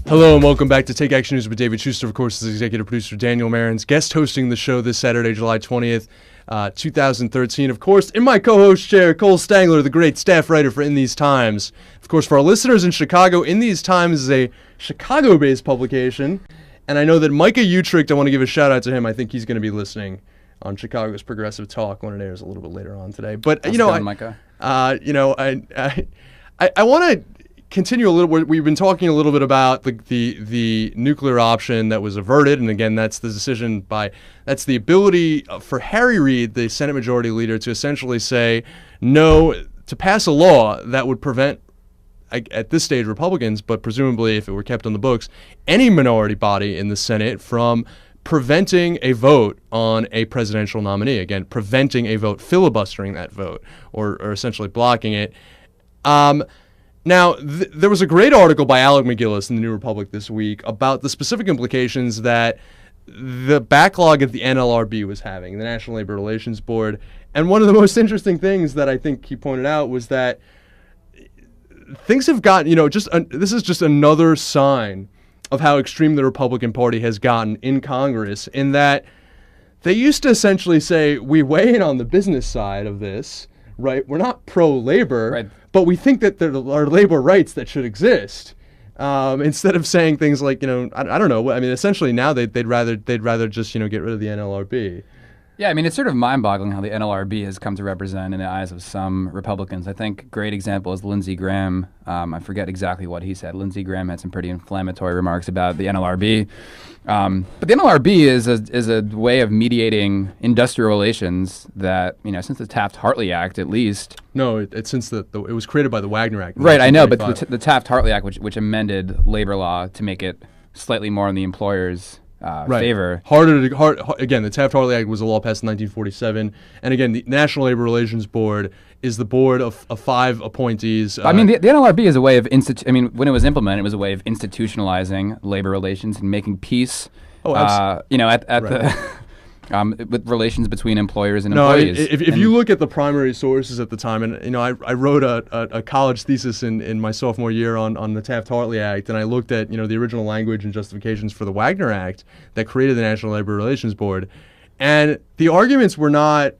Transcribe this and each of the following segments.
Hello and welcome back to Take Action News with David Shuster. Of course, this is executive producer Daniel Marins, guest hosting the show this Saturday, July 20th, 2013. Of course, in my co-host chair, Cole Stangler, the great staff writer for In These Times. Of course, for our listeners in Chicago, In These Times is a Chicago-based publication. And I know that Micah Utricht, I want to give a shout out to him. I think he's going to be listening on Chicago's Progressive Talk when it airs a little bit later on today. But, Micah. I want to continue a little. We've been talking a little bit about the nuclear option that was averted, and again, that's the decision that's the ability for Harry Reid, the Senate Majority Leader, to essentially say no, to pass a law that would prevent, at this stage, Republicans, but presumably if it were kept on the books, any minority body in the Senate from preventing a vote on a presidential nominee. Again, preventing a vote, filibustering that vote, or essentially blocking it. Now, there was a great article by Alec McGillis in the New Republic this week about the specific implications that the backlog at the NLRB was having, the National Labor Relations Board. And one of the most interesting things that I think he pointed out was that things have gotten, this is just another sign of how extreme the Republican Party has gotten in Congress, in that they used to essentially say, we weigh in on the business side of this, right? We're not pro-labor, right, but we think that there are labor rights that should exist. Instead of saying things like, I don't know. I mean, essentially now they'd rather just, get rid of the NLRB. Yeah, I mean, it's sort of mind-boggling how the NLRB has come to represent in the eyes of some Republicans. I think a great example is Lindsey Graham. I forget exactly what he said. Lindsey Graham had some pretty inflammatory remarks about the NLRB. But the NLRB is a way of mediating industrial relations that, since the TaftHartley Act at least. No, it's since it was created by the Wagner Act. Right, I know, but the TaftHartley Act, which amended labor law to make it slightly more in the employer's favor. Again, the Taft-Hartley Act was a law passed in 1947, and again, the National Labor Relations Board is the board of 5 appointees. I mean, the NLRB is a way of when it was implemented, it was a way of institutionalizing labor relations and making peace. With relations between employers and employees. If you look at the primary sources at the time, and I wrote a college thesis in my sophomore year on the Taft-Hartley Act, and I looked at the original language and justifications for the Wagner Act that created the National Labor Relations Board, and the arguments were not.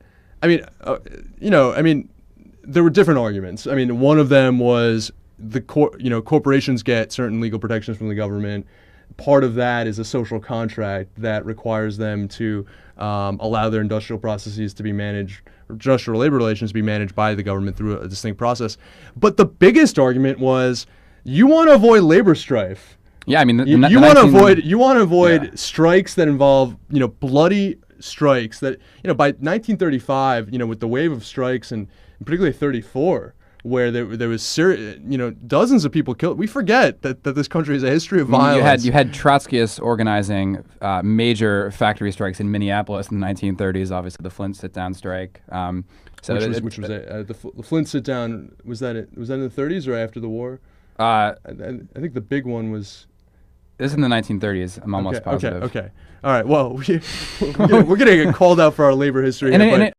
There were different arguments. I mean, one of them was corporations get certain legal protections from the government. Part of that is a social contract that requires them to allow their industrial processes to be managed, industrial labor relations to be managed by the government through a distinct process. But the biggest argument was you want to avoid labor strife. Yeah, I mean, you want to avoid strikes that involve bloody strikes that by 1935 with the wave of strikes and particularly 34. Where there was dozens of people killed. We forget that this country has a history of violence. You had Trotskyists organizing major factory strikes in Minneapolis in the 1930s. Obviously, the Flint sit-down strike. The Flint sit-down was that in the 30s or after the war? I think the big one was. This is in the 1930s. I'm almost positive. Okay. All right. Well, we're gonna get called out for our labor history.